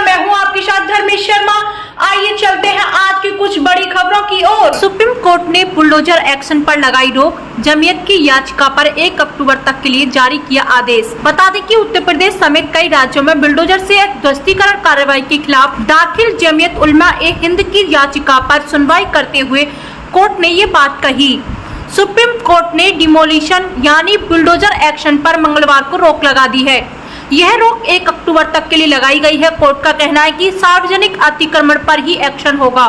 मैं हूं आपके साथ धर्मेश शर्मा। आइए चलते हैं आज की कुछ बड़ी खबरों की ओर। सुप्रीम कोर्ट ने बुलडोजर एक्शन पर लगाई रोक, जमीयत की याचिका पर 1 अक्टूबर तक के लिए जारी किया आदेश। बता दें कि उत्तर प्रदेश समेत कई राज्यों में बुलडोजर से ध्वस्तीकरण कार्रवाई के खिलाफ दाखिल जमीयत उलमा ए हिंद की याचिका पर सुनवाई करते हुए कोर्ट ने ये बात कही। सुप्रीम कोर्ट ने डिमोलिशन यानी बुलडोजर एक्शन पर मंगलवार को रोक लगा दी है। यह रोक 1 अक्टूबर तक के लिए लगाई गई है। कोर्ट का कहना है कि सार्वजनिक अतिक्रमण पर ही एक्शन होगा।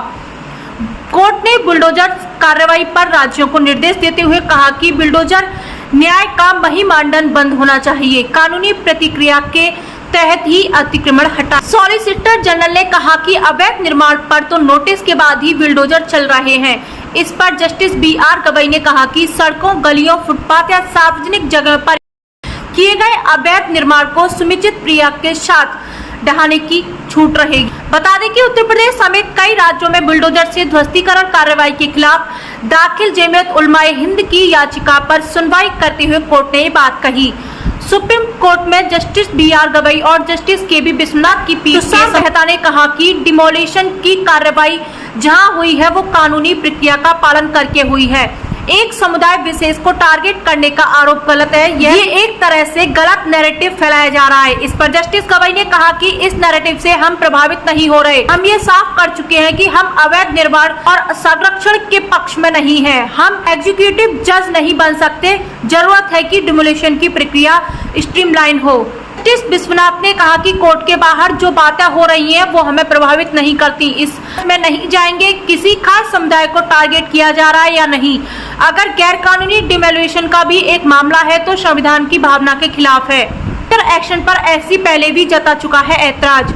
कोर्ट ने बुलडोजर कार्रवाई पर राज्यों को निर्देश देते हुए कहा कि बुलडोजर न्याय का महिमांडन बंद होना चाहिए, कानूनी प्रतिक्रिया के तहत ही अतिक्रमण हटा। सॉलिसिटर जनरल ने कहा कि अवैध निर्माण पर तो नोटिस के बाद ही बुलडोजर चल रहे हैं। इस पर जस्टिस BR गवई ने कहा कि सड़कों, गलियों, फुटपाथ या सार्वजनिक जगह पर किए गए अवैध निर्माण को सुनिश्चित प्रक्रिया के साथ ढहाने की छूट रहेगी। बता दें कि उत्तर प्रदेश समेत कई राज्यों में बुलडोजर से ध्वस्तीकरण कार्रवाई के खिलाफ दाखिल जमीयत उलमा ए हिंद की याचिका पर सुनवाई करते हुए कोर्ट ने ये बात कही। सुप्रीम कोर्ट में जस्टिस BR गवई और जस्टिस KB विश्वनाथ की पीठ के मेहता ने कहा कि डिमोलिशन की कार्रवाई जहां हुई है वो कानूनी प्रक्रिया का पालन करके हुई है। एक समुदाय विशेष को टारगेट करने का आरोप गलत है। ये एक तरह से गलत नैरेटिव फैलाया जा रहा है। इस पर जस्टिस गवई ने कहा कि इस नैरेटिव से हम प्रभावित नहीं हो रहे। हम ये साफ कर चुके हैं कि हम अवैध निर्माण और संरक्षण के पक्ष में नहीं हैं। हम एग्जीक्यूटिव जज नहीं बन सकते। जरूरत है कि डिमोलिशन की प्रक्रिया स्ट्रीमलाइन हो। जस्टिस विश्वनाथ ने कहा कि कोर्ट के बाहर जो बातें हो रही हैं वो हमें प्रभावित नहीं करती। इसमें नहीं जाएंगे किसी खास समुदाय को टारगेट किया जा रहा है या नहीं। अगर गैर कानूनी डिमोलिशन का भी एक मामला है तो संविधान की भावना के खिलाफ है। एक्शन पर ऐसी पहले भी जता चुका है ऐतराज।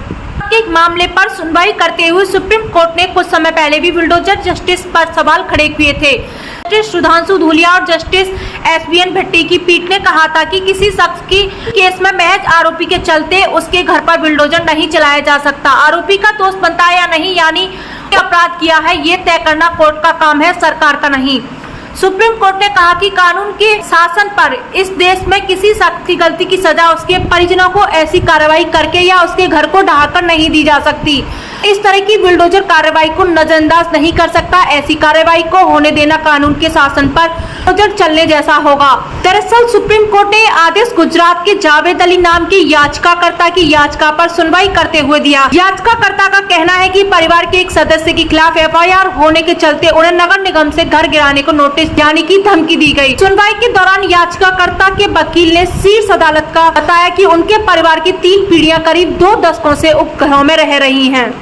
एक मामले पर सुनवाई करते हुए सुप्रीम कोर्ट ने कुछ समय पहले भी बुलडोजर जस्टिस पर सवाल खड़े किए थे। जस्टिस सुधांशु धूलिया और जस्टिस SBN भट्टी की पीठ ने कहा था कि किसी शख्स की केस में महज आरोपी के चलते उसके घर पर बुलडोजर नहीं चलाया जा सकता। आरोपी का दोष बनता है या नहीं, यानी अपराध किया है, ये तय करना कोर्ट का काम है, सरकार का नहीं। सुप्रीम कोर्ट ने कहा कि कानून के शासन पर इस देश में किसी शख्स की गलती की सजा उसके परिजनों को ऐसी कार्रवाई करके या उसके घर को ढहाकर नहीं दी जा सकती। इस तरह की बुलडोजर कार्रवाई को नजरअंदाज नहीं कर सकता। ऐसी कार्रवाई को होने देना कानून के शासन पर बुलडोजर चलने जैसा होगा। दरअसल सुप्रीम कोर्ट ने आदेश गुजरात के जावेद अली नाम के याचिकाकर्ता की याचिका पर सुनवाई करते हुए दिया। याचिकाकर्ता का कहना है कि परिवार के एक सदस्य के खिलाफ FIR होने के चलते उन्हें नगर निगम से घर गिराने को नोटिस यानी की धमकी दी गई। सुनवाई के दौरान याचिकाकर्ता के वकील ने शीर्ष अदालत का बताया कि उनके परिवार की 3 पीढ़ियां करीब 2 दशकों से उपघरों में रह रही हैं।